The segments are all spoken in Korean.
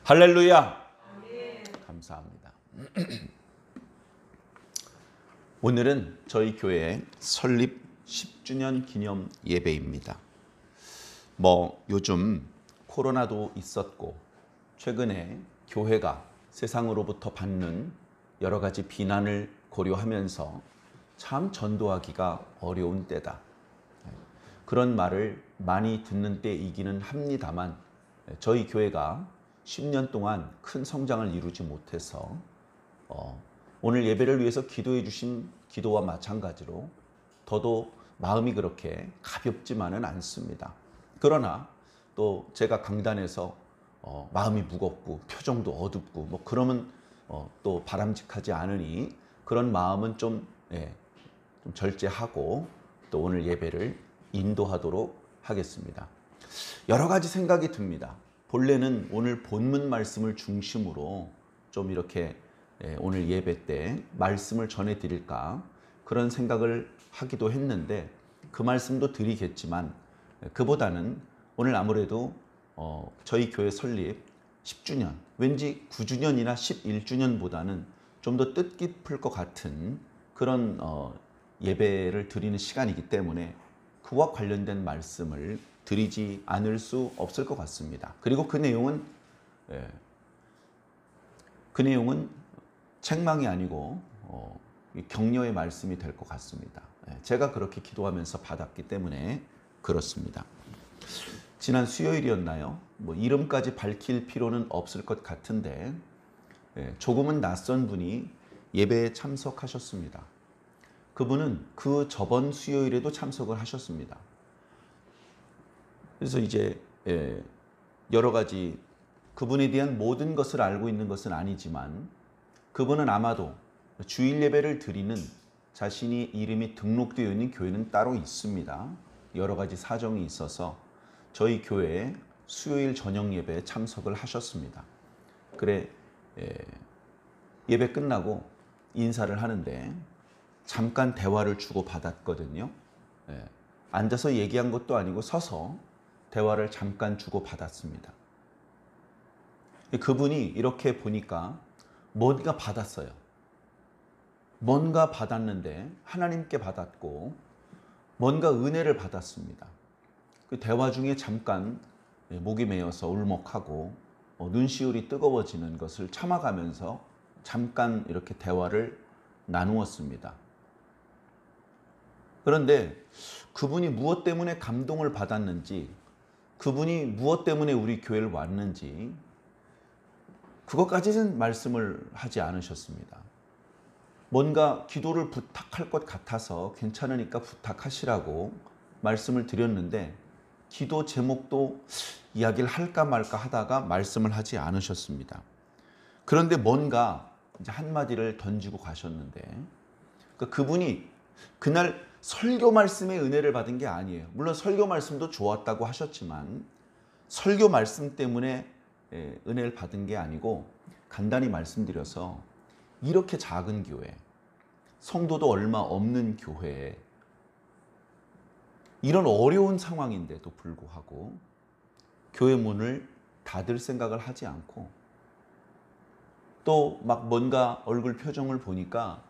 할렐루야. 감사합니다. 오늘은 저희 교회 설립 10주년 기념 예배입니다. 요즘 코로나도 있었고 최근에 교회가 세상으로부터 받는 여러 가지 비난을 고려하면서 참 전도하기가 어려운 때다. 그런 말을 많이 듣는 때이기는 합니다만 저희 교회가 10년 동안 큰 성장을 이루지 못해서 오늘 예배를 위해서 기도해 주신 기도와 마찬가지로 더더욱 마음이 그렇게 가볍지만은 않습니다. 그러나 또 제가 강단에서 마음이 무겁고 표정도 어둡고 그러면 또 바람직하지 않으니 그런 마음은 좀 절제하고 또 오늘 예배를 인도하도록 하겠습니다. 여러 가지 생각이 듭니다. 본래는 오늘 본문 말씀을 중심으로 좀 이렇게 오늘 예배 때 말씀을 전해드릴까 그런 생각을 하기도 했는데 그 말씀도 드리겠지만 그보다는 오늘 아무래도 저희 교회 설립 10주년, 왠지 9주년이나 11주년보다는 좀 더 뜻깊을 것 같은 그런 예배를 드리는 시간이기 때문에 그와 관련된 말씀을 드리지 않을 수 없을 것 같습니다. 그리고 그 내용은 책망이 아니고 격려의 말씀이 될 것 같습니다. 제가 그렇게 기도하면서 받았기 때문에 그렇습니다. 지난 수요일이었나요? 이름까지 밝힐 필요는 없을 것 같은데 조금은 낯선 분이 예배에 참석하셨습니다. 그분은 그 저번 수요일에도 참석을 하셨습니다. 그래서 이제 여러 가지 그분에 대한 모든 것을 알고 있는 것은 아니지만 그분은 아마도 주일 예배를 드리는 자신이 이름이 등록되어 있는 교회는 따로 있습니다. 여러 가지 사정이 있어서 저희 교회에 수요일 저녁 예배에 참석을 하셨습니다. 그래 예배 끝나고 인사를 하는데 잠깐 대화를 주고받았거든요. 앉아서 얘기한 것도 아니고 서서 대화를 잠깐 주고받았습니다. 그분이 이렇게 보니까 뭔가 받았어요. 뭔가 받았는데 하나님께 받았고 뭔가 은혜를 받았습니다. 그 대화 중에 잠깐 목이 메어서 울먹하고 눈시울이 뜨거워지는 것을 참아가면서 잠깐 이렇게 대화를 나누었습니다. 그런데 그분이 무엇 때문에 감동을 받았는지, 그분이 무엇 때문에 우리 교회를 왔는지 그것까지는 말씀을 하지 않으셨습니다. 뭔가 기도를 부탁할 것 같아서 괜찮으니까 부탁하시라고 말씀을 드렸는데 기도 제목도 이야기를 할까 말까 하다가 말씀을 하지 않으셨습니다. 그런데 뭔가 이제 한마디를 던지고 가셨는데 그분이 그날 설교 말씀에 은혜를 받은 게 아니에요. 물론 설교 말씀도 좋았다고 하셨지만 설교 말씀 때문에 은혜를 받은 게 아니고 간단히 말씀드려서 이렇게 작은 교회, 성도도 얼마 없는 교회에 이런 어려운 상황인데도 불구하고 교회 문을 닫을 생각을 하지 않고 또 뭔가 얼굴 표정을 보니까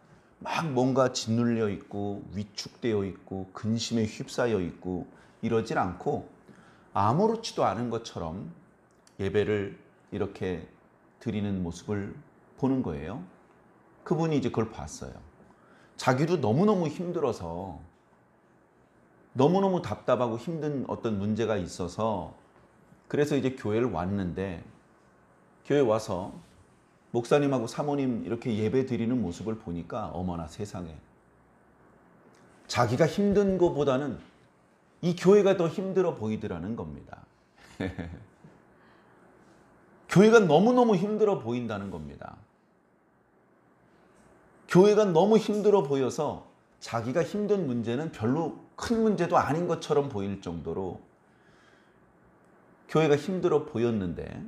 뭔가 짓눌려 있고 위축되어 있고 근심에 휩싸여 있고 이러질 않고 아무렇지도 않은 것처럼 예배를 이렇게 드리는 모습을 보는 거예요. 그분이 이제 그걸 봤어요. 자기도 너무너무 힘들어서 너무너무 답답하고 힘든 어떤 문제가 있어서 그래서 이제 교회를 왔는데 교회 와서 목사님하고 사모님 이렇게 예배 드리는 모습을 보니까 어머나 세상에 자기가 힘든 것보다는 이 교회가 더 힘들어 보이더라는 겁니다. 교회가 너무너무 힘들어 보인다는 겁니다. 교회가 너무 힘들어 보여서 자기가 힘든 문제는 별로 큰 문제도 아닌 것처럼 보일 정도로 교회가 힘들어 보였는데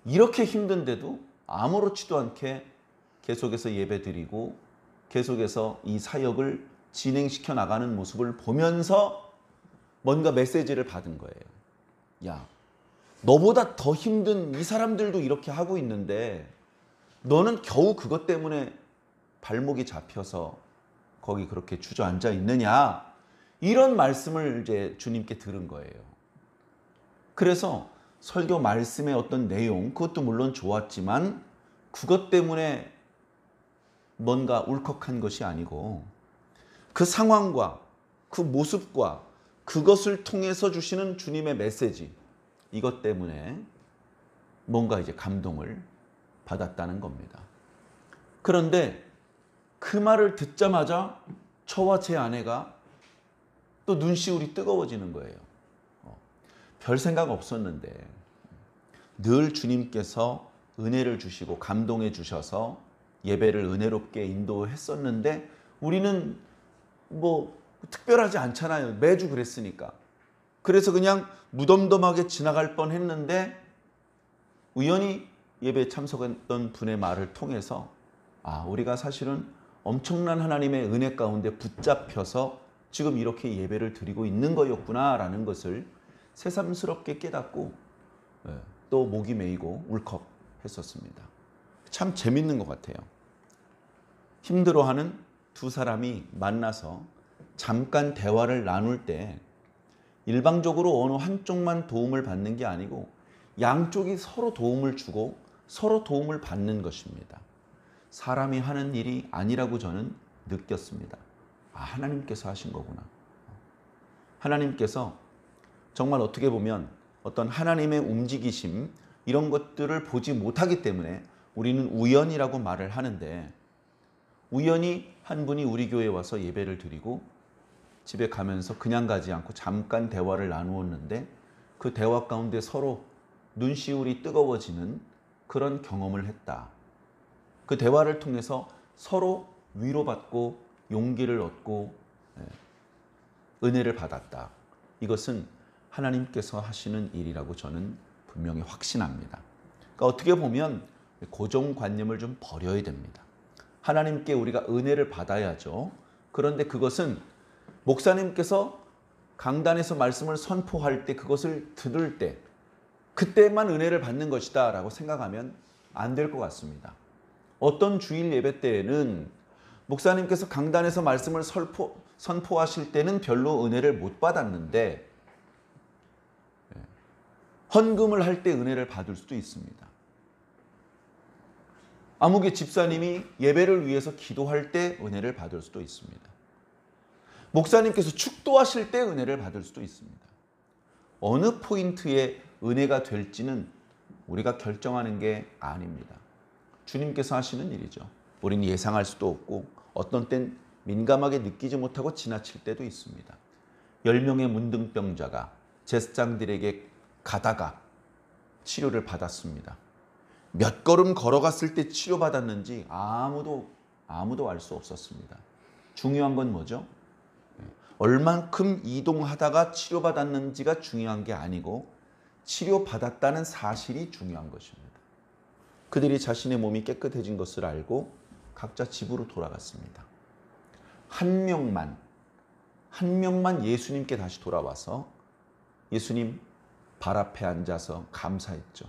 이렇게 힘든데도 아무렇지도 않게 계속해서 예배드리고 계속해서 이 사역을 진행시켜 나가는 모습을 보면서 뭔가 메시지를 받은 거예요. 야, 너보다 더 힘든 이 사람들도 이렇게 하고 있는데 너는 겨우 그것 때문에 발목이 잡혀서 거기 그렇게 주저앉아 있느냐? 이런 말씀을 이제 주님께 들은 거예요. 그래서 설교 말씀의 어떤 내용, 그것도 물론 좋았지만 그것 때문에 뭔가 울컥한 것이 아니고 그 상황과 그 모습과 그것을 통해서 주시는 주님의 메시지, 이것 때문에 뭔가 이제 감동을 받았다는 겁니다. 그런데 그 말을 듣자마자 저와 제 아내가 또 눈시울이 뜨거워지는 거예요. 별 생각 없었는데 늘 주님께서 은혜를 주시고 감동해 주셔서 예배를 은혜롭게 인도했었는데 우리는 뭐 특별하지 않잖아요. 매주 그랬으니까. 그래서 그냥 무덤덤하게 지나갈 뻔했는데 우연히 예배에 참석했던 분의 말을 통해서 우리가 사실은 엄청난 하나님의 은혜 가운데 붙잡혀서 지금 이렇게 예배를 드리고 있는 거였구나라는 것을 새삼스럽게 깨닫고 또 목이 메이고 울컥했었습니다. 참 재밌는 것 같아요. 힘들어하는 두 사람이 만나서 잠깐 대화를 나눌 때 일방적으로 어느 한쪽만 도움을 받는 게 아니고 양쪽이 서로 도움을 주고 서로 도움을 받는 것입니다. 사람이 하는 일이 아니라고 저는 느꼈습니다. 하나님께서 하신 거구나. 하나님께서 정말 어떻게 보면 어떤 하나님의 움직이심 이런 것들을 보지 못하기 때문에 우리는 우연이라고 말을 하는데 우연히 한 분이 우리 교회에 와서 예배를 드리고 집에 가면서 그냥 가지 않고 잠깐 대화를 나누었는데 그 대화 가운데 서로 눈시울이 뜨거워지는 그런 경험을 했다. 그 대화를 통해서 서로 위로받고 용기를 얻고 은혜를 받았다. 이것은 하나님께서 하시는 일이라고 저는 분명히 확신합니다. 그러니까 어떻게 보면 고정관념을 좀 버려야 됩니다. 하나님께 우리가 은혜를 받아야죠. 그런데 그것은 목사님께서 강단에서 말씀을 선포할 때 그것을 들을 때 그때만 은혜를 받는 것이다 라고 생각하면 안 될 것 같습니다. 어떤 주일 예배 때에는 목사님께서 강단에서 말씀을 선포하실 때는 별로 은혜를 못 받았는데 헌금을 할 때 은혜를 받을 수도 있습니다. 아무개 집사님이 예배를 위해서 기도할 때 은혜를 받을 수도 있습니다. 목사님께서 축도하실 때 은혜를 받을 수도 있습니다. 어느 포인트에 은혜가 될지는 우리가 결정하는 게 아닙니다. 주님께서 하시는 일이죠. 우리는 예상할 수도 없고 어떤 땐 민감하게 느끼지 못하고 지나칠 때도 있습니다. 10명의 문둥병자가 제사장들에게 가다가 치료를 받았습니다. 몇 걸음 걸어갔을 때 치료받았는지 아무도 알 수 없었습니다. 중요한 건 뭐죠? 얼만큼 이동하다가 치료받았는지가 중요한 게 아니고 치료받았다는 사실이 중요한 것입니다. 그들이 자신의 몸이 깨끗해진 것을 알고 각자 집으로 돌아갔습니다. 한 명만 예수님께 다시 돌아와서 예수님 발 앞에 앉아서 감사했죠.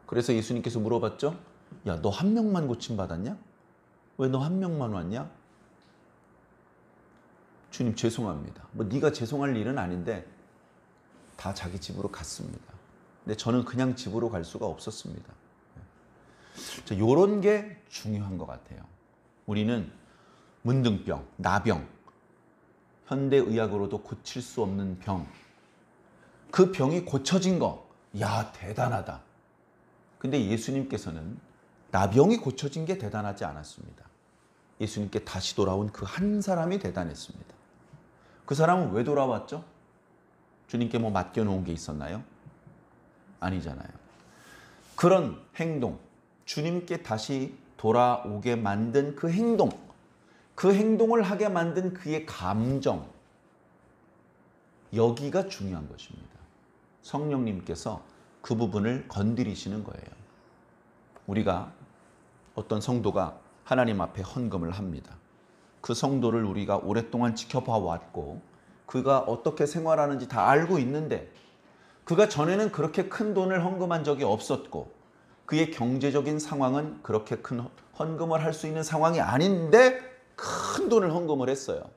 그래서 예수님께서 물어봤죠. 야, 너 한 명만 고침받았냐? 왜 너 한 명만 왔냐? 주님 죄송합니다. 네가 죄송할 일은 아닌데 다 자기 집으로 갔습니다. 근데 저는 그냥 집으로 갈 수가 없었습니다. 이런 게 중요한 것 같아요. 우리는 문둥병, 나병, 현대의학으로도 고칠 수 없는 병, 그 병이 고쳐진 거, 야 대단하다. 근데 예수님께서는 나병이 고쳐진 게 대단하지 않았습니다. 예수님께 다시 돌아온 그 한 사람이 대단했습니다. 그 사람은 왜 돌아왔죠? 주님께 뭐 맡겨놓은 게 있었나요? 아니잖아요. 그런 행동, 주님께 다시 돌아오게 만든 그 행동, 그 행동을 하게 만든 그의 감정, 여기가 중요한 것입니다. 성령님께서 그 부분을 건드리시는 거예요. 우리가 어떤 성도가 하나님 앞에 헌금을 합니다. 그 성도를 우리가 오랫동안 지켜봐 왔고 그가 어떻게 생활하는지 다 알고 있는데 그가 전에는 그렇게 큰 돈을 헌금한 적이 없었고 그의 경제적인 상황은 그렇게 큰 헌금을 할 수 있는 상황이 아닌데 큰 돈을 헌금을 했어요.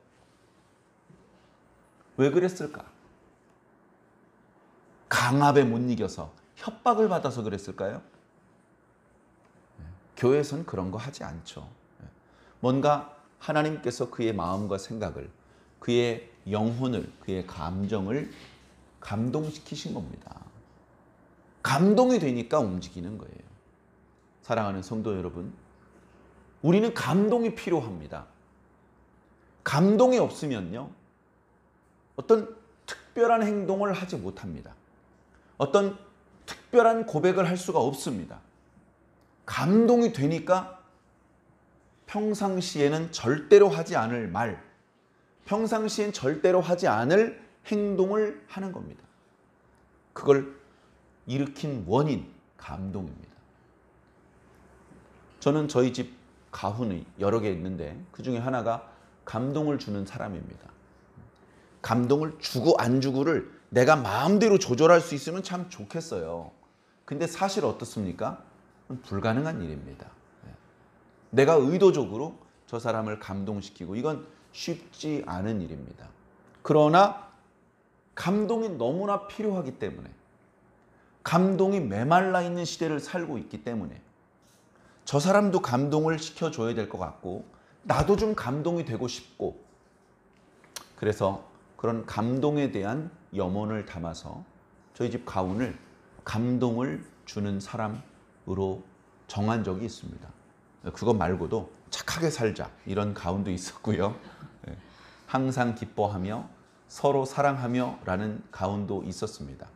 왜 그랬을까? 강압에 못 이겨서, 협박을 받아서 그랬을까요? 교회에서는 그런 거 하지 않죠. 뭔가 하나님께서 그의 마음과 생각을, 그의 영혼을, 그의 감정을 감동시키신 겁니다. 감동이 되니까 움직이는 거예요. 사랑하는 성도 여러분, 우리는 감동이 필요합니다. 감동이 없으면요, 어떤 특별한 행동을 하지 못합니다. 어떤 특별한 고백을 할 수가 없습니다. 감동이 되니까 평상시에는 절대로 하지 않을 말, 평상시엔 절대로 하지 않을 행동을 하는 겁니다. 그걸 일으킨 원인, 감동입니다. 저는 저희 집 가훈이 여러 개 있는데 그 중에 하나가 감동을 주는 사람입니다. 감동을 주고 안 주고를 내가 마음대로 조절할 수 있으면 참 좋겠어요. 근데 사실 어떻습니까? 불가능한 일입니다. 내가 의도적으로 저 사람을 감동시키고 이건 쉽지 않은 일입니다. 그러나 감동이 너무나 필요하기 때문에, 감동이 메말라 있는 시대를 살고 있기 때문에 저 사람도 감동을 시켜줘야 될 것 같고 나도 좀 감동이 되고 싶고, 그래서 그런 감동에 대한 염원을 담아서 저희 집 가훈을 감동을 주는 사람으로 정한 적이 있습니다. 그거 말고도 착하게 살자 이런 가훈도 있었고요. 항상 기뻐하며 서로 사랑하며 라는 가훈도 있었습니다.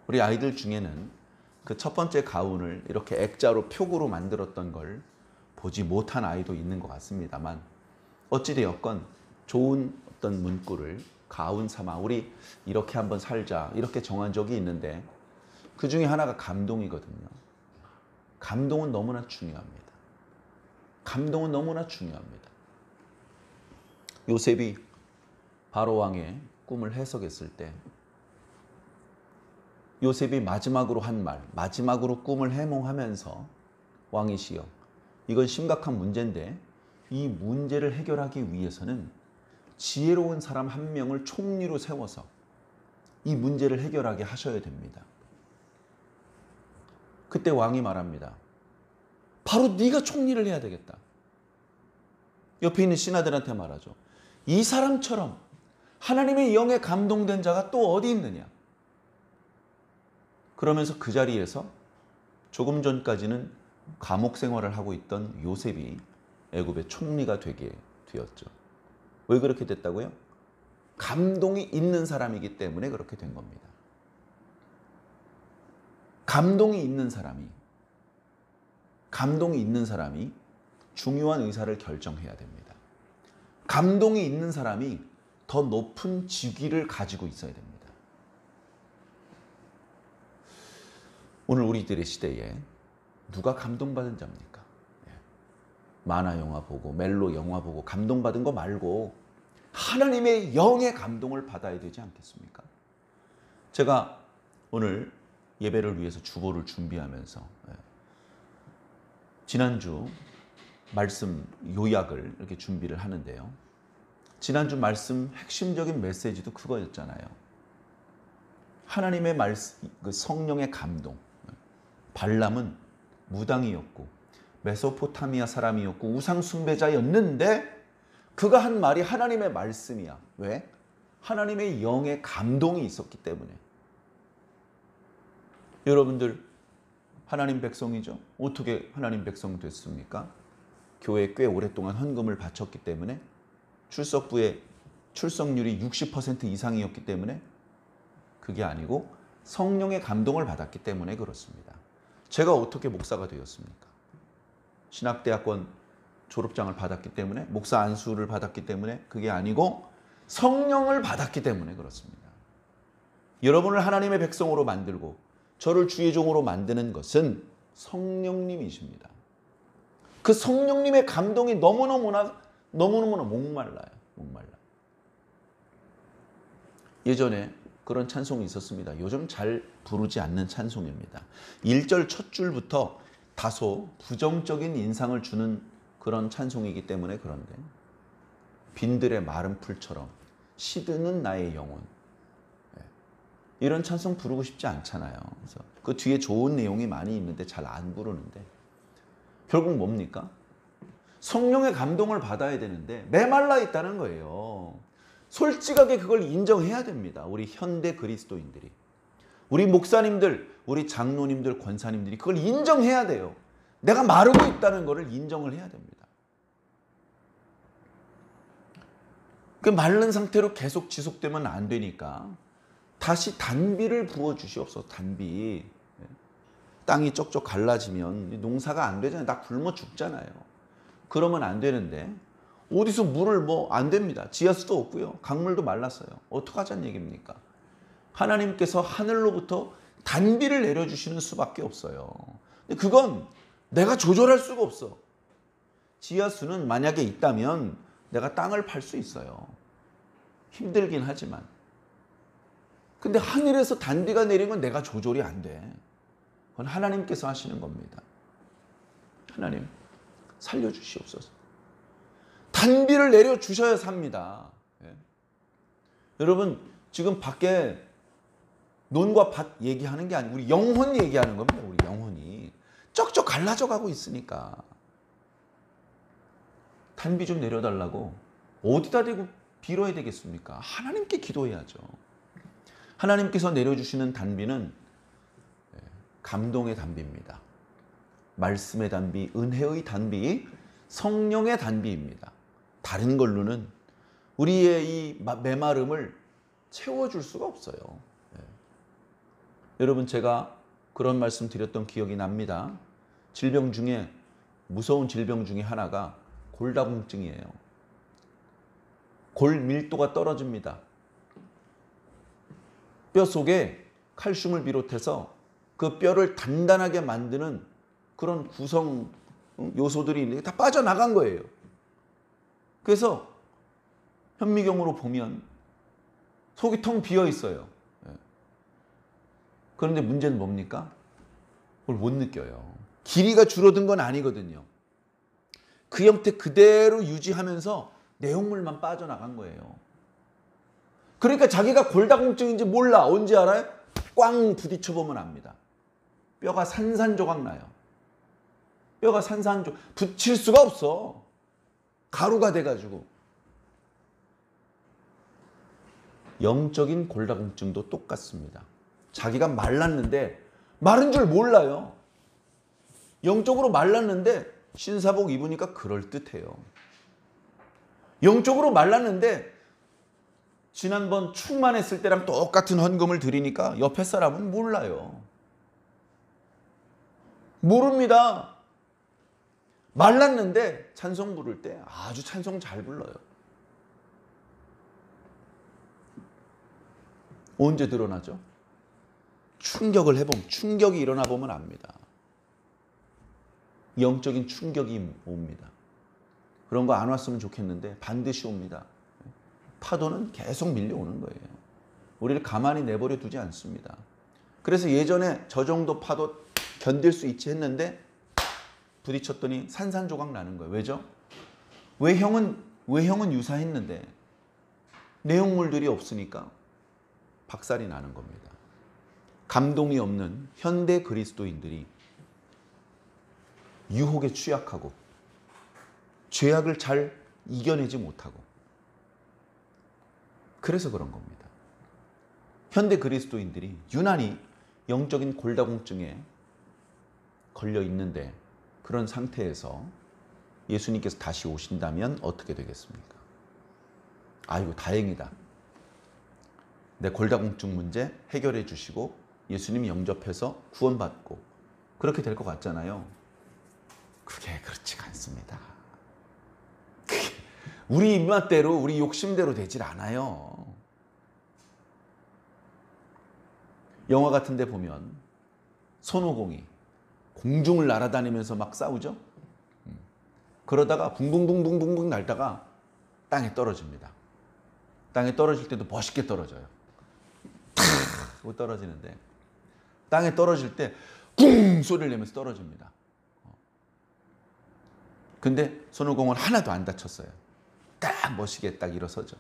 우리 아이들 중에는 그 첫 번째 가훈을 이렇게 액자로 표구로 만들었던 걸 보지 못한 아이도 있는 것 같습니다만, 어찌되었건 좋은 어떤 문구를 가훈 삼아 우리 이렇게 한번 살자 이렇게 정한 적이 있는데, 그 중에 하나가 감동이거든요. 감동은 너무나 중요합니다. 감동은 너무나 중요합니다. 요셉이 바로왕의 꿈을 해석했을 때 요셉이 마지막으로 한 말, 마지막으로 꿈을 해몽하면서 왕이시여, 이건 심각한 문제인데 이 문제를 해결하기 위해서는 지혜로운 사람 한 명을 총리로 세워서 이 문제를 해결하게 하셔야 됩니다. 그때 왕이 말합니다. 바로 네가 총리를 해야 되겠다. 옆에 있는 신하들한테 말하죠. 이 사람처럼 하나님의 영에 감동된 자가 또 어디 있느냐. 그러면서 그 자리에서 조금 전까지는 감옥 생활을 하고 있던 요셉이 애굽의 총리가 되게 되었죠. 왜 그렇게 됐다고요? 감동이 있는 사람이기 때문에 그렇게 된 겁니다. 감동이 있는 사람이 중요한 의사를 결정해야 됩니다. 감동이 있는 사람이 더 높은 직위를 가지고 있어야 됩니다. 오늘 우리들의 시대에 누가 감동받은 자입니까? 만화 영화 보고 멜로 영화 보고 감동받은 거 말고 하나님의 영의 감동을 받아야 되지 않겠습니까? 제가 오늘 예배를 위해서 주보를 준비하면서 지난주 말씀 요약을 이렇게 준비를 하는데요. 지난주 말씀 핵심적인 메시지도 그거였잖아요. 하나님의 말씀, 그 성령의 감동. 발람은 무당이었고 메소포타미아 사람이었고 우상 숭배자였는데 그가 한 말이 하나님의 말씀이야. 왜? 하나님의 영의 감동이 있었기 때문에. 여러분들 하나님 백성이죠. 어떻게 하나님 백성 됐습니까? 교회에 꽤 오랫동안 헌금을 바쳤기 때문에, 출석부의 출석률이 60% 이상이었기 때문에, 그게 아니고 성령의 감동을 받았기 때문에 그렇습니다. 제가 어떻게 목사가 되었습니까? 신학대학원 졸업장을 받았기 때문에, 목사 안수를 받았기 때문에, 그게 아니고 성령을 받았기 때문에 그렇습니다. 여러분을 하나님의 백성으로 만들고 저를 주의 종으로 만드는 것은 성령님이십니다. 그 성령님의 감동이 너무너무나 목말라요. 예전에 그런 찬송이 있었습니다. 요즘 잘 부르지 않는 찬송입니다. 1절 첫 줄부터 다소 부정적인 인상을 주는 그런 찬송이기 때문에 그런데 빈들의 마른 풀처럼 시드는 나의 영혼, 이런 찬송 부르고 싶지 않잖아요. 그래서 그 뒤에 좋은 내용이 많이 있는데 잘 안 부르는데 결국 뭡니까? 성령의 감동을 받아야 되는데 메말라 있다는 거예요. 솔직하게 그걸 인정해야 됩니다. 우리 현대 그리스도인들이. 우리 목사님들, 우리 장로님들, 권사님들이 그걸 인정해야 돼요. 내가 마르고 있다는 것을 인정을 해야 됩니다. 그 마른 상태로 계속 지속되면 안 되니까 다시 단비를 부어주시옵소서. 단비. 땅이 쪽쪽 갈라지면 농사가 안 되잖아요. 나 굶어 죽잖아요. 그러면 안 되는데 어디서 물을 안 됩니다. 지하수도 없고요. 강물도 말랐어요. 어떡하자는 얘기입니까? 하나님께서 하늘로부터 단비를 내려주시는 수밖에 없어요. 근데 그건 내가 조절할 수가 없어. 지하수는 만약에 있다면 내가 땅을 팔 수 있어요. 힘들긴 하지만. 근데 하늘에서 단비가 내린 건 내가 조절이 안 돼. 그건 하나님께서 하시는 겁니다. 하나님 살려주시옵소서. 단비를 내려주셔야 삽니다. 예. 여러분 지금 밖에 논과 밭 얘기하는 게 아니고 우리 영혼 얘기하는 겁니다. 우리 영혼이 쩍쩍 갈라져 가고 있으니까 단비 좀 내려달라고 어디다 대고 빌어야 되겠습니까? 하나님께 기도해야죠. 하나님께서 내려주시는 단비는 감동의 단비입니다. 말씀의 단비, 은혜의 단비, 성령의 단비입니다. 다른 걸로는 우리의 이 메마름을 채워줄 수가 없어요. 여러분 제가 그런 말씀 드렸던 기억이 납니다. 질병 중에 무서운 질병 중에 하나가 골다공증이에요. 골 밀도가 떨어집니다. 뼈 속에 칼슘을 비롯해서 그 뼈를 단단하게 만드는 그런 구성 요소들이 있는데 다 빠져나간 거예요. 그래서 현미경으로 보면 속이 텅 비어 있어요. 그런데 문제는 뭡니까? 그걸 못 느껴요. 길이가 줄어든 건 아니거든요. 그 형태 그대로 유지하면서 내용물만 빠져나간 거예요. 그러니까 자기가 골다공증인지 몰라. 언제 알아요? 꽝 부딪혀보면 압니다. 뼈가 산산조각 나요. 뼈가 산산조각. 붙일 수가 없어. 가루가 돼가지고. 영적인 골다공증도 똑같습니다. 자기가 말랐는데 마른 줄 몰라요. 영적으로 말랐는데 신사복 입으니까 그럴듯해요. 영적으로 말랐는데 지난번 충만했을 때랑 똑같은 헌금을 드리니까 옆에 사람은 몰라요. 모릅니다. 말랐는데 찬송 부를 때 아주 찬송 잘 불러요. 언제 드러나죠? 충격을 해보면, 충격이 일어나 보면 압니다. 영적인 충격이 옵니다. 그런 거 안 왔으면 좋겠는데 반드시 옵니다. 파도는 계속 밀려오는 거예요. 우리를 가만히 내버려 두지 않습니다. 그래서 예전에 저 정도 파도 견딜 수 있지 했는데 부딪혔더니 산산조각 나는 거예요. 왜죠? 외형은 유사했는데 내용물들이 없으니까 박살이 나는 겁니다. 감동이 없는 현대 그리스도인들이 유혹에 취약하고 죄악을 잘 이겨내지 못하고 그래서 그런 겁니다. 현대 그리스도인들이 유난히 영적인 골다공증에 걸려 있는데 그런 상태에서 예수님께서 다시 오신다면 어떻게 되겠습니까? 아이고 다행이다. 내 골다공증 문제 해결해 주시고 예수님 영접해서 구원받고 그렇게 될 것 같잖아요. 그게 그렇지가 않습니다. 그게 우리 입맛대로 우리 욕심대로 되질 않아요. 영화 같은 데 보면 손오공이 공중을 날아다니면서 막 싸우죠. 그러다가 붕붕붕붕붕붕 날다가 땅에 떨어집니다. 땅에 떨어질 때도 멋있게 떨어져요. 탁 하고 떨어지는데 땅에 떨어질 때 쿵 소리를 내면서 떨어집니다. 근데 손오공은 하나도 안 다쳤어요. 딱 멋있게 딱 일어서죠.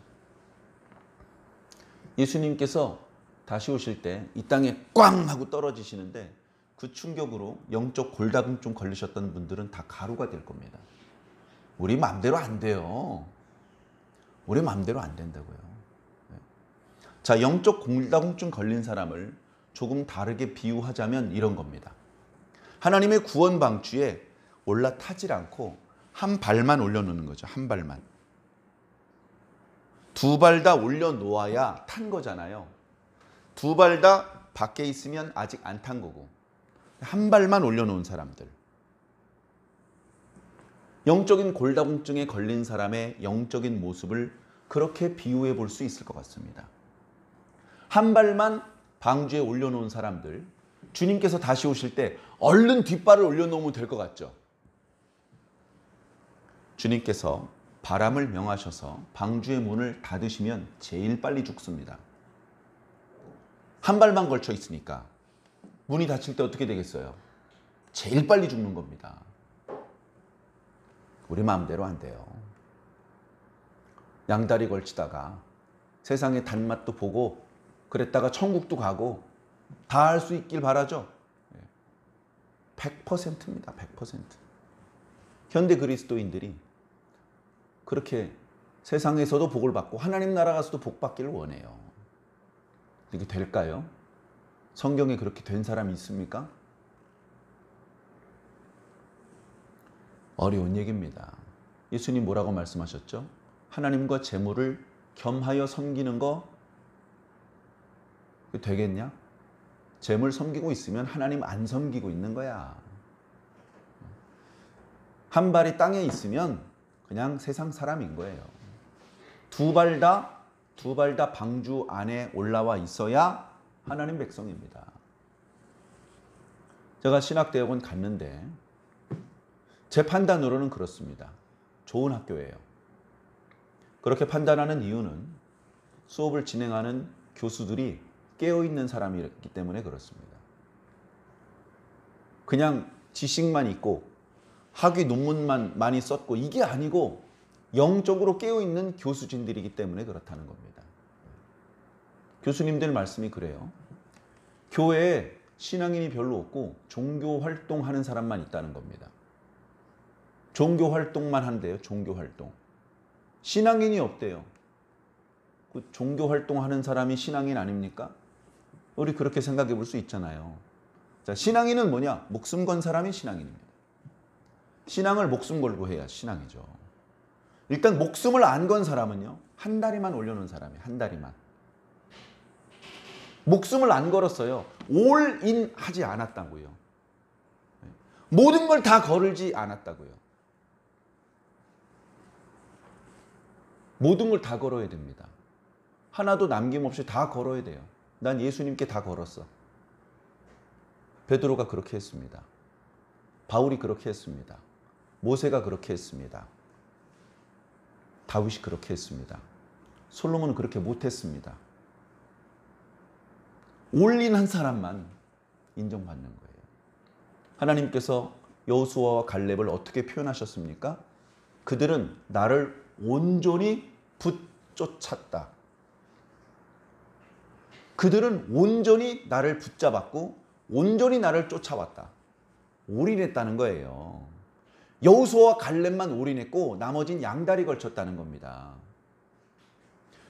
예수님께서 다시 오실 때 이 땅에 꽝 하고 떨어지시는데 그 충격으로 영적 골다공증 걸리셨던 분들은 다 가루가 될 겁니다. 우리 마음대로 안 돼요. 우리 마음대로 안 된다고요. 자, 영적 골다공증 걸린 사람을 조금 다르게 비유하자면 이런 겁니다. 하나님의 구원 방주에 올라타질 않고 한 발만 올려놓는 거죠. 한 발만. 두 발 다 올려놓아야 탄 거잖아요. 두 발 다 밖에 있으면 아직 안 탄 거고 한 발만 올려놓은 사람들. 영적인 골다공증에 걸린 사람의 영적인 모습을 그렇게 비유해 볼 수 있을 것 같습니다. 한 발만 방주에 올려놓은 사람들, 주님께서 다시 오실 때 얼른 뒷발을 올려놓으면 될 것 같죠? 주님께서 바람을 명하셔서 방주의 문을 닫으시면 제일 빨리 죽습니다. 한 발만 걸쳐 있으니까 문이 닫힐 때 어떻게 되겠어요? 제일 빨리 죽는 겁니다. 우리 마음대로 안 돼요. 양다리 걸치다가 세상의 단맛도 보고 그랬다가 천국도 가고 다 할 수 있길 바라죠. 100%입니다. 100%. 현대 그리스도인들이 그렇게 세상에서도 복을 받고 하나님 나라 가서도 복 받기를 원해요. 이게 될까요? 성경에 그렇게 된 사람이 있습니까? 어려운 얘기입니다. 예수님 뭐라고 말씀하셨죠? 하나님과 재물을 겸하여 섬기는 거 되겠냐? 재물 섬기고 있으면 하나님 안 섬기고 있는 거야. 한 발이 땅에 있으면 그냥 세상 사람인 거예요. 두 발 다 방주 안에 올라와 있어야 하나님 백성입니다. 제가 신학대학원 갔는데 제 판단으로는 그렇습니다. 좋은 학교예요. 그렇게 판단하는 이유는 수업을 진행하는 교수들이 깨어있는 사람이기 때문에 그렇습니다. 그냥 지식만 있고 학위 논문만 많이 썼고 이게 아니고 영적으로 깨어있는 교수진들이기 때문에 그렇다는 겁니다. 교수님들 말씀이 그래요. 교회에 신앙인이 별로 없고 종교 활동하는 사람만 있다는 겁니다. 종교 활동만 한대요. 종교 활동. 신앙인이 없대요. 그 종교 활동하는 사람이 신앙인 아닙니까? 우리 그렇게 생각해 볼 수 있잖아요. 자, 신앙인은 뭐냐? 목숨 건 사람이 신앙인입니다. 신앙을 목숨 걸고 해야 신앙이죠. 일단 목숨을 안 건 사람은요. 한 다리만 올려놓은 사람이에요. 한 다리만. 목숨을 안 걸었어요. 올인 하지 않았다고요. 모든 걸 다 걸지 않았다고요. 모든 걸 다 걸어야 됩니다. 하나도 남김없이 다 걸어야 돼요. 난 예수님께 다 걸었어. 베드로가 그렇게 했습니다. 바울이 그렇게 했습니다. 모세가 그렇게 했습니다. 다윗이 그렇게 했습니다. 솔로몬은 그렇게 못했습니다. 올인한 사람만 인정받는 거예요. 하나님께서 여호수아와 갈렙을 어떻게 표현하셨습니까? 그들은 나를 온전히 붙쫓았다. 그들은 온전히 나를 붙잡았고 온전히 나를 쫓아왔다. 올인했다는 거예요. 여호수아와 갈렙만 올인했고 나머진 양다리 걸쳤다는 겁니다.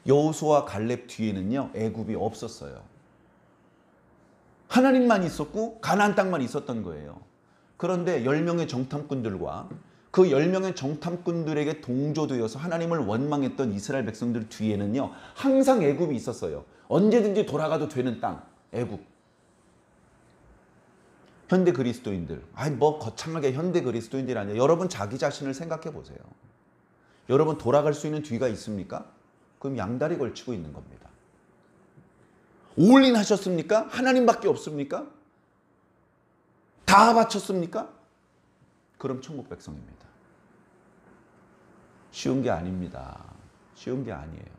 여호수아와 갈렙 뒤에는요 애굽이 없었어요. 하나님만 있었고 가나안 땅만 있었던 거예요. 그런데 10명의 정탐꾼들과 그 10명의 정탐꾼들에게 동조되어서 하나님을 원망했던 이스라엘 백성들 뒤에는요 항상 애굽이 있었어요. 언제든지 돌아가도 되는 땅, 애굽. 현대 그리스도인들, 뭐 거창하게 현대 그리스도인들이 아니에요. 여러분 자기 자신을 생각해 보세요. 여러분 돌아갈 수 있는 뒤가 있습니까? 그럼 양다리 걸치고 있는 겁니다. 올인 하셨습니까? 하나님밖에 없습니까? 다 바쳤습니까? 그럼 천국 백성입니다. 쉬운 게 아닙니다. 쉬운 게 아니에요.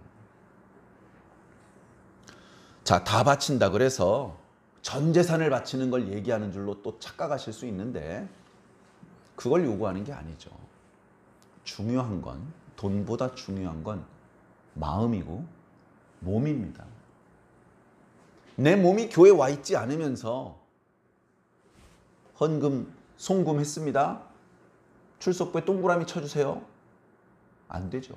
자, 다 바친다 그래서 전 재산을 바치는 걸 얘기하는 줄로 또 착각하실 수 있는데 그걸 요구하는 게 아니죠. 중요한 건, 돈보다 중요한 건 마음이고 몸입니다. 내 몸이 교회에 와 있지 않으면서 헌금, 송금했습니다. 출석부에 동그라미 쳐주세요. 안 되죠.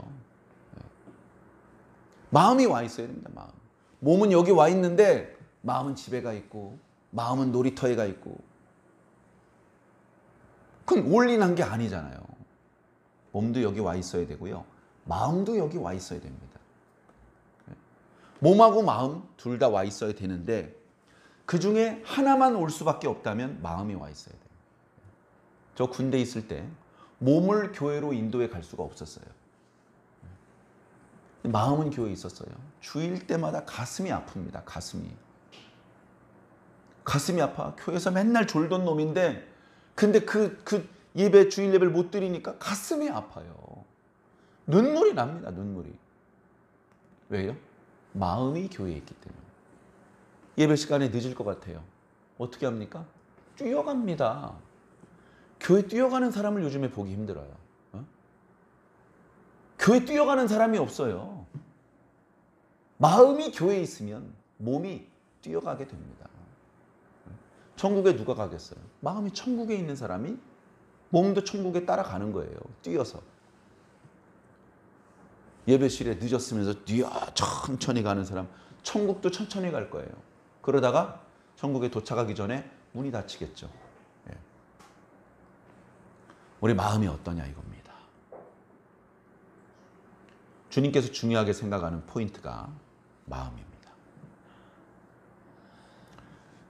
마음이 와 있어야 됩니다. 마음. 몸은 여기 와 있는데 마음은 집에 가 있고 마음은 놀이터에 가 있고 그건 올인한 게 아니잖아요. 몸도 여기 와 있어야 되고요. 마음도 여기 와 있어야 됩니다. 몸하고 마음 둘 다 와 있어야 되는데 그 중에 하나만 올 수밖에 없다면 마음이 와 있어야 돼요. 저 군대 있을 때 몸을 교회로 인도해 갈 수가 없었어요. 마음은 교회에 있었어요. 주일 때마다 가슴이 아픕니다. 가슴이 아파. 교회에서 맨날 졸던 놈인데 근데 그 예배, 주일 예배를 못 드리니까 가슴이 아파요. 눈물이 납니다. 눈물이. 왜요? 마음이 교회에 있기 때문에. 예배 시간에 늦을 것 같아요. 어떻게 합니까? 뛰어갑니다. 교회 뛰어가는 사람을 요즘에 보기 힘들어요. 교회 뛰어가는 사람이 없어요. 마음이 교회에 있으면 몸이 뛰어가게 됩니다. 천국에 누가 가겠어요? 마음이 천국에 있는 사람이 몸도 천국에 따라가는 거예요. 뛰어서. 예배실에 늦었으면서 천천히 가는 사람 천국도 천천히 갈 거예요. 그러다가 천국에 도착하기 전에 문이 닫히겠죠. 우리 마음이 어떠냐 이겁니다. 주님께서 중요하게 생각하는 포인트가 마음입니다.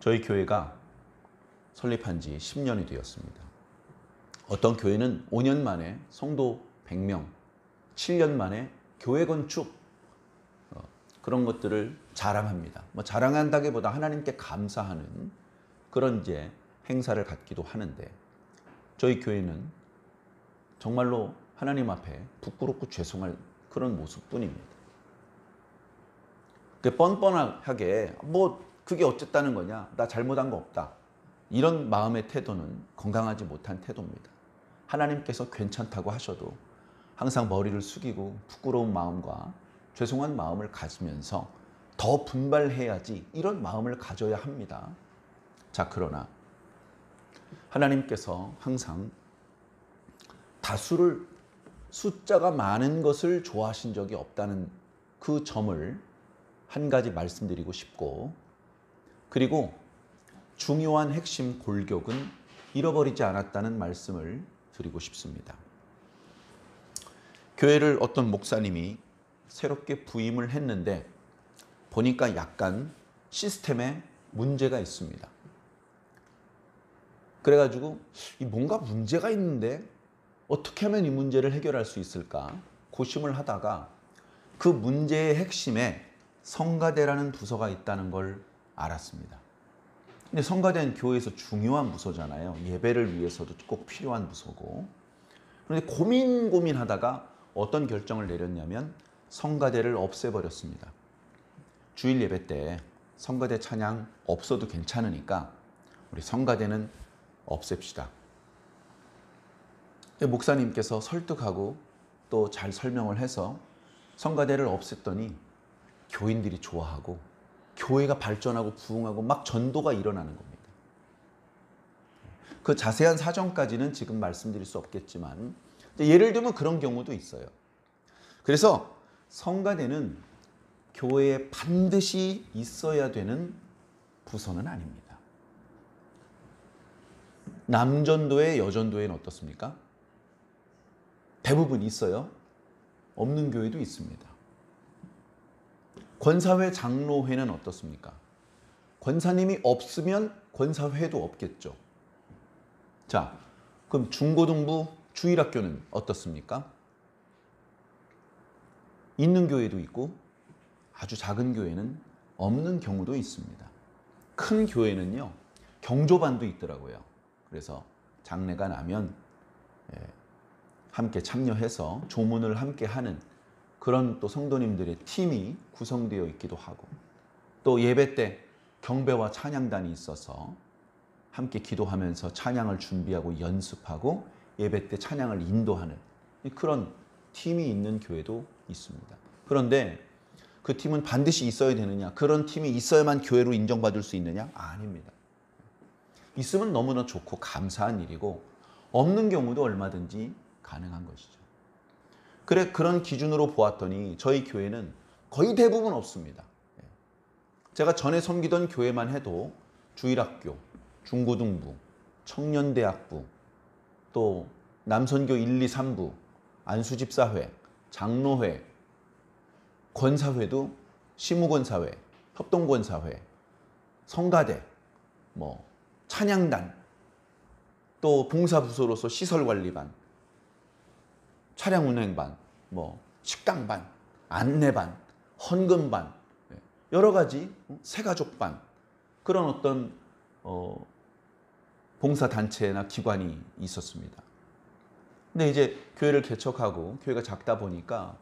저희 교회가 설립한 지 10년이 되었습니다. 어떤 교회는 5년 만에 성도 100명, 7년 만에 교회 건축 그런 것들을 자랑합니다. 자랑한다기보다 하나님께 감사하는 그런 이제 행사를 갖기도 하는데 저희 교회는 정말로 하나님 앞에 부끄럽고 죄송할 그런 모습뿐입니다. 뻔뻔하게 그게 어쨌다는 거냐, 나 잘못한 거 없다, 이런 마음의 태도는 건강하지 못한 태도입니다. 하나님께서 괜찮다고 하셔도 항상 머리를 숙이고 부끄러운 마음과 죄송한 마음을 가지면서 더 분발해야지 이런 마음을 가져야 합니다. 자, 그러나 하나님께서 항상 다수를, 숫자가 많은 것을 좋아하신 적이 없다는 그 점을 한 가지 말씀드리고 싶고, 그리고 중요한 핵심 골격은 잃어버리지 않았다는 말씀을 드리고 싶습니다. 교회를 어떤 목사님이 새롭게 부임을 했는데 보니까 약간 시스템에 문제가 있습니다. 그래가지고 뭔가 문제가 있는데 어떻게 하면 이 문제를 해결할 수 있을까 고심을 하다가 그 문제의 핵심에 성가대라는 부서가 있다는 걸 알았습니다. 근데 성가대는 교회에서 중요한 부서잖아요. 예배를 위해서도 꼭 필요한 부서고. 그런데 고민하다가 어떤 결정을 내렸냐면 성가대를 없애버렸습니다. 주일 예배 때 성가대 찬양 없어도 괜찮으니까 우리 성가대는 없앱시다. 목사님께서 설득하고 또 잘 설명을 해서 성가대를 없앴더니 교인들이 좋아하고 교회가 발전하고 부흥하고 막 전도가 일어나는 겁니다. 그 자세한 사정까지는 지금 말씀드릴 수 없겠지만 예를 들면 그런 경우도 있어요. 그래서 성가대는 교회에 반드시 있어야 되는 부서는 아닙니다. 남전도회, 여전도회는 어떻습니까? 대부분 있어요. 없는 교회도 있습니다. 권사회, 장로회는 어떻습니까? 권사님이 없으면 권사회도 없겠죠. 자, 그럼 중고등부, 주일학교는 어떻습니까? 있는 교회도 있고 아주 작은 교회는 없는 경우도 있습니다. 큰 교회는요, 경조반도 있더라고요. 그래서 장례가 나면 함께 참여해서 조문을 함께 하는 그런 또 성도님들의 팀이 구성되어 있기도 하고, 또 예배 때 경배와 찬양단이 있어서 함께 기도하면서 찬양을 준비하고 연습하고 예배 때 찬양을 인도하는 그런 팀이 있는 교회도 있습니다. 그런데 그 팀은 반드시 있어야 되느냐? 그런 팀이 있어야만 교회로 인정받을 수 있느냐? 아닙니다. 있으면 너무나 좋고 감사한 일이고 없는 경우도 얼마든지 가능한 것이죠. 그런 기준으로 보았더니 저희 교회는 거의 대부분 없습니다. 제가 전에 섬기던 교회만 해도 주일학교, 중고등부, 청년대학부, 또 남선교 1, 2, 3부, 안수집사회, 장로회, 권사회도 시무권사회, 협동권사회, 성가대, 찬양단, 또 봉사부서로서 시설관리반, 차량운행반, 식당반, 안내반, 헌금반, 여러 가지 새가족반, 그런 어떤 봉사단체나 기관이 있었습니다. 근데 이제 교회를 개척하고 교회가 작다 보니까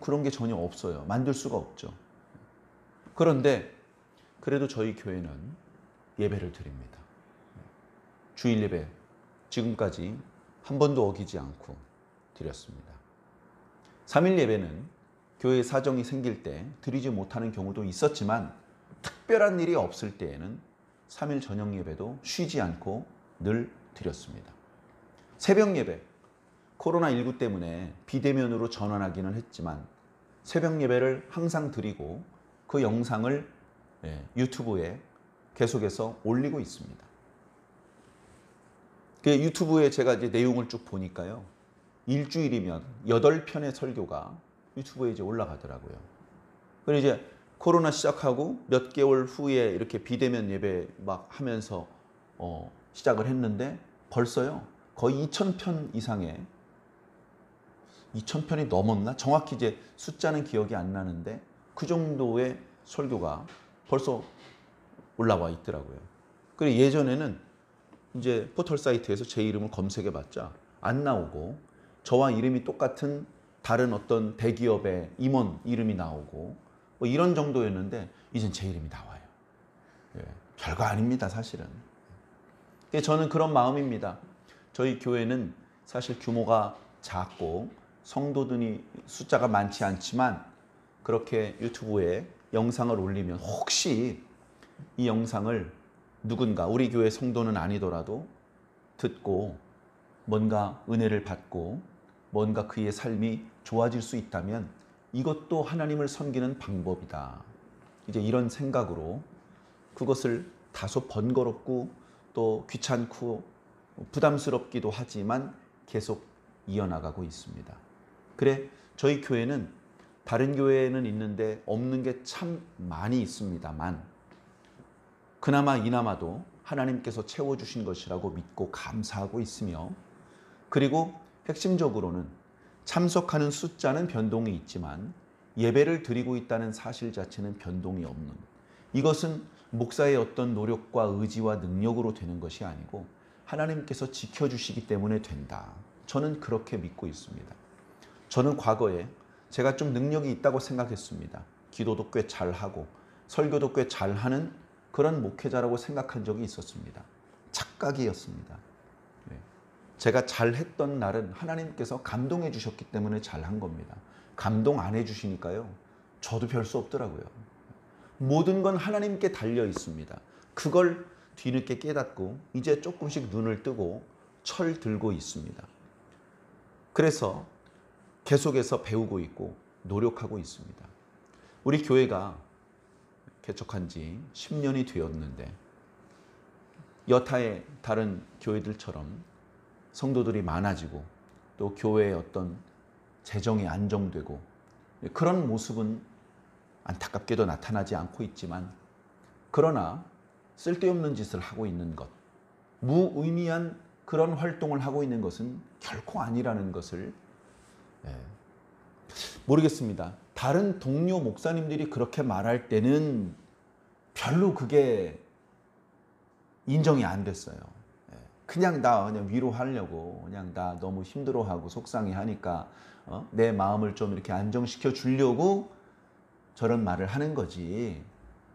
그런 게 전혀 없어요. 만들 수가 없죠. 그런데 그래도 저희 교회는 예배를 드립니다. 주일 예배 지금까지 한 번도 어기지 않고 드렸습니다. 3일 예배는 교회 사정이 생길 때 드리지 못하는 경우도 있었지만 특별한 일이 없을 때에는 3일 저녁 예배도 쉬지 않고 늘 드렸습니다. 새벽 예배, 코로나19 때문에 비대면으로 전환하기는 했지만 새벽 예배를 항상 드리고 그 영상을 유튜브에 계속해서 올리고 있습니다. 그 유튜브에 제가 이제 내용을 쭉 보니까요. 일주일이면 8편의 설교가 유튜브에 이제 올라가더라고요. 그리고 이제 코로나 시작하고 몇 개월 후에 이렇게 비대면 예배 막 하면서 시작을 했는데 벌써요. 거의 2,000편 이상의 2,000편이 넘었나? 정확히 이제 숫자는 기억이 안 나는데 그 정도의 설교가 벌써 올라와 있더라고요. 그리고 예전에는 이제 포털 사이트에서 제 이름을 검색해 봤자 안 나오고 저와 이름이 똑같은 다른 어떤 대기업의 임원 이름이 나오고 이런 정도였는데 이젠 제 이름이 나와요. 별거 아닙니다, 사실은. 저는 그런 마음입니다. 저희 교회는 사실 규모가 작고 성도들이 숫자가 많지 않지만 그렇게 유튜브에 영상을 올리면 혹시 이 영상을 누군가 우리 교회 성도는 아니더라도 듣고 뭔가 은혜를 받고 뭔가 그의 삶이 좋아질 수 있다면 이것도 하나님을 섬기는 방법이다. 이제 이런 생각으로 그것을 다소 번거롭고 또 귀찮고 부담스럽기도 하지만 계속 이어나가고 있습니다. 그래, 저희 교회는 다른 교회에는 있는데 없는 게 참 많이 있습니다만 그나마 이나마도 하나님께서 채워주신 것이라고 믿고 감사하고 있으며 그리고 핵심적으로는 참석하는 숫자는 변동이 있지만 예배를 드리고 있다는 사실 자체는 변동이 없는 이것은 목사의 어떤 노력과 의지와 능력으로 되는 것이 아니고 하나님께서 지켜주시기 때문에 된다. 저는 그렇게 믿고 있습니다. 저는 과거에 제가 좀 능력이 있다고 생각했습니다. 기도도 꽤 잘하고 설교도 꽤 잘하는 그런 목회자라고 생각한 적이 있었습니다. 착각이었습니다. 제가 잘했던 날은 하나님께서 감동해 주셨기 때문에 잘한 겁니다. 감동 안 해주시니까요. 저도 별 수 없더라고요. 모든 건 하나님께 달려 있습니다. 그걸 뒤늦게 깨닫고 이제 조금씩 눈을 뜨고 철 들고 있습니다. 그래서 계속해서 배우고 있고 노력하고 있습니다. 우리 교회가 개척한 지 10년이 되었는데 여타의 다른 교회들처럼 성도들이 많아지고 또 교회의 어떤 재정이 안정되고 그런 모습은 안타깝게도 나타나지 않고 있지만 그러나 쓸데없는 짓을 하고 있는 것, 무의미한 그런 활동을 하고 있는 것은 결코 아니라는 것을 모르겠습니다. 다른 동료 목사님들이 그렇게 말할 때는 별로 그게 인정이 안 됐어요. 그냥 위로하려고 그냥 나 너무 힘들어하고 속상해하니까 내 마음을 좀 이렇게 안정시켜 주려고 저런 말을 하는 거지.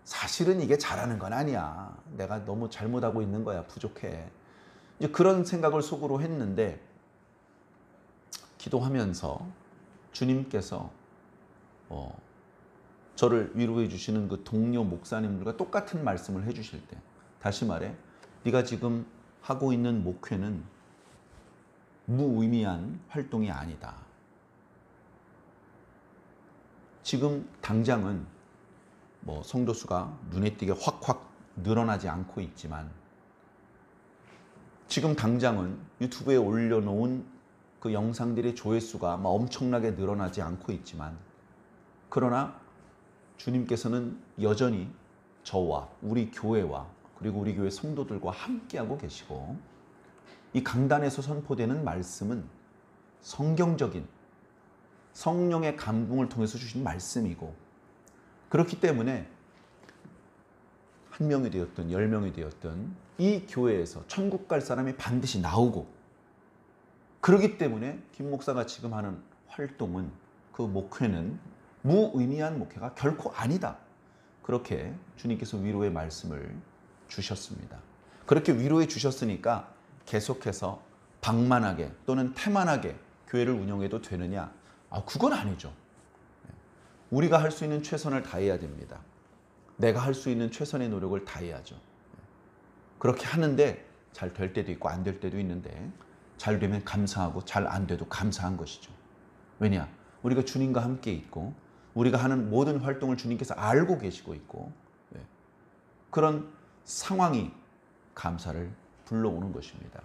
사실은 이게 잘하는 건 아니야. 내가 너무 잘못하고 있는 거야. 부족해. 이제 그런 생각을 속으로 했는데 기도하면서 주님께서 저를 위로해 주시는 그 동료 목사님들과 똑같은 말씀을 해 주실 때, 다시 말해 네가 지금 하고 있는 목회는 무의미한 활동이 아니다. 지금 당장은 성도 수가 눈에 띄게 확확 늘어나지 않고 있지만, 지금 당장은 유튜브에 올려놓은 그 영상들의 조회수가 엄청나게 늘어나지 않고 있지만, 그러나 주님께서는 여전히 저와 우리 교회와 그리고 우리 교회 성도들과 함께하고 계시고, 이 강단에서 선포되는 말씀은 성경적인 성령의 감동을 통해서 주신 말씀이고, 그렇기 때문에 한 명이 되었든 10명이 되었든 이 교회에서 천국 갈 사람이 반드시 나오고, 그렇기 때문에 김 목사가 지금 하는 활동은, 그 목회는 무의미한 목회가 결코 아니다. 그렇게 주님께서 위로의 말씀을 주셨습니다. 그렇게 위로해 주셨으니까 계속해서 방만하게 또는 태만하게 교회를 운영해도 되느냐? 그건 아니죠. 우리가 할 수 있는 최선을 다해야 됩니다. 내가 할 수 있는 최선의 노력을 다해야죠. 그렇게 하는데 잘 될 때도 있고 안 될 때도 있는데, 잘 되면 감사하고 잘 안 돼도 감사한 것이죠. 왜냐? 우리가 주님과 함께 있고 우리가 하는 모든 활동을 주님께서 알고 계시고 있고, 그런 상황이 감사를 불러오는 것입니다.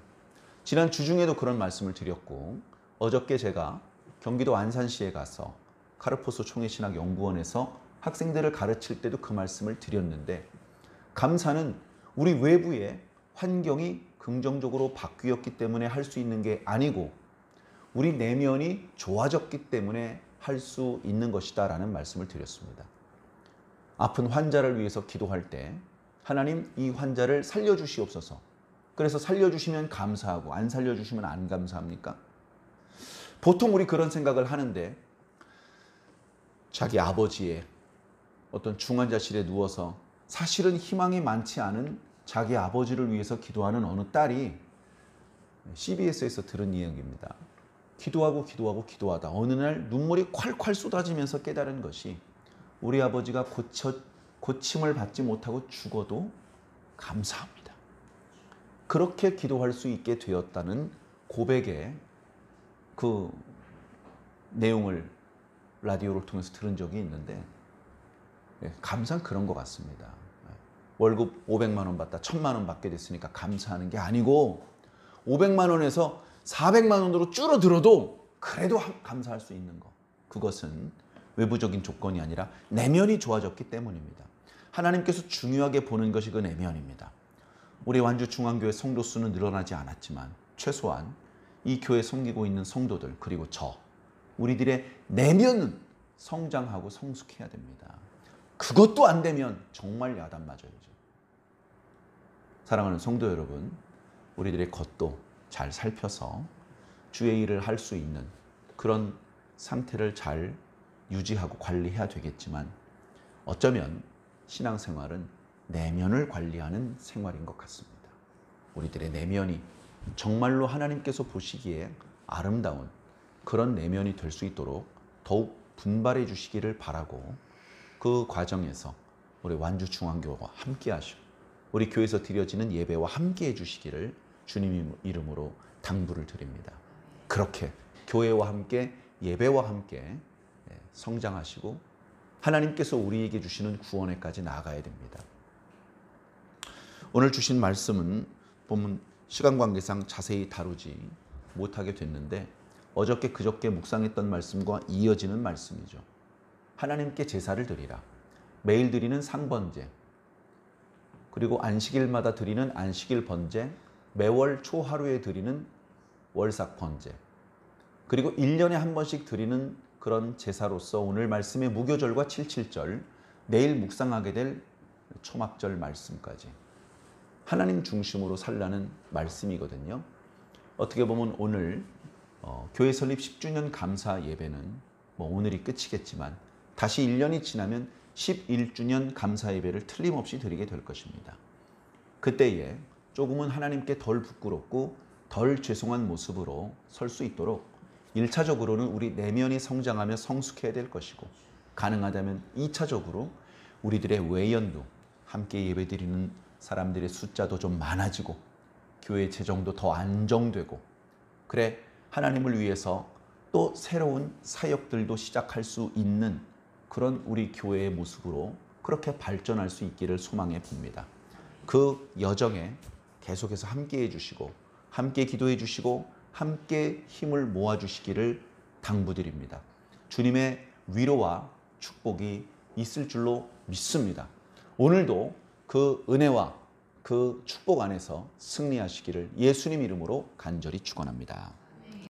지난 주중에도 그런 말씀을 드렸고, 어저께 제가 경기도 안산시에 가서 카르포소 총회신학연구원에서 학생들을 가르칠 때도 그 말씀을 드렸는데, 감사는 우리 외부의 환경이 긍정적으로 바뀌었기 때문에 할 수 있는 게 아니고, 우리 내면이 좋아졌기 때문에 할 수 있는 것이다 라는 말씀을 드렸습니다. 아픈 환자를 위해서 기도할 때 하나님, 이 환자를 살려주시옵소서. 그래서 살려주시면 감사하고 안 살려주시면 안 감사합니까? 보통 우리 그런 생각을 하는데, 자기 아버지의 어떤 중환자실에 누워서 사실은 희망이 많지 않은 자기 아버지를 위해서 기도하는 어느 딸이 CBS에서 들은 이야기입니다. 기도하다 어느 날 눈물이 콸콸 쏟아지면서 깨달은 것이, 우리 아버지가 고침을 받지 못하고 죽어도 감사합니다. 그렇게 기도할 수 있게 되었다는 고백의 그 내용을 라디오를 통해서 들은 적이 있는데, 감사는 그런 것 같습니다. 월급 500만 원 받다 1000만 원 받게 됐으니까 감사하는 게 아니고, 500만 원에서 400만 원으로 줄어들어도 그래도 감사할 수 있는 것, 그것은 외부적인 조건이 아니라 내면이 좋아졌기 때문입니다. 하나님께서 중요하게 보는 것이 그 내면입니다. 우리 완주중앙교회 성도 수는 늘어나지 않았지만 최소한 이 교회 섬기고 있는 성도들, 그리고 우리들의 내면은 성장하고 성숙해야 됩니다. 그것도 안 되면 정말 야단 맞아야죠. 사랑하는 성도 여러분, 우리들의 겉도 잘 살펴서 주의 일을 할 수 있는 그런 상태를 잘 유지하고 관리해야 되겠지만, 어쩌면 신앙생활은 내면을 관리하는 생활인 것 같습니다. 우리들의 내면이 정말로 하나님께서 보시기에 아름다운 그런 내면이 될 수 있도록 더욱 분발해 주시기를 바라고, 그 과정에서 우리 완주중앙교회와 함께 하시고 우리 교회에서 드려지는 예배와 함께 해주시기를 주님 이름으로 당부를 드립니다. 그렇게 교회와 함께 예배와 함께 성장하시고 하나님께서 우리에게 주시는 구원에까지 나아가야 됩니다. 오늘 주신 말씀은 보면 시간 관계상 자세히 다루지 못하게 됐는데, 어저께 그저께 묵상했던 말씀과 이어지는 말씀이죠. 하나님께 제사를 드리라. 매일 드리는 상번제, 그리고 안식일마다 드리는 안식일 번제, 매월 초하루에 드리는 월삭 번제, 그리고 1년에 한 번씩 드리는 그런 제사로서 오늘 말씀의 무교절과 77절, 내일 묵상하게 될 초막절 말씀까지 하나님 중심으로 살라는 말씀이거든요. 어떻게 보면 오늘 교회 설립 10주년 감사 예배는 오늘이 끝이겠지만, 다시 1년이 지나면 11주년 감사 예배를 틀림없이 드리게 될 것입니다. 그때에 조금은 하나님께 덜 부끄럽고 덜 죄송한 모습으로 설 수 있도록 1차적으로는 우리 내면이 성장하며 성숙해야 될 것이고, 가능하다면 2차적으로 우리들의 외연도, 함께 예배드리는 사람들의 숫자도 좀 많아지고 교회 재정도 더 안정되고, 그래 하나님을 위해서 또 새로운 사역들도 시작할 수 있는 그런 우리 교회의 모습으로 그렇게 발전할 수 있기를 소망해 봅니다. 그 여정에 계속해서 함께해 주시고 함께 기도해 주시고 함께 힘을 모아 주시기를 당부드립니다. 주님의 위로와 축복이 있을 줄로 믿습니다. 오늘도 그 은혜와 그 축복 안에서 승리하시기를 예수님 이름으로 간절히 축원합니다.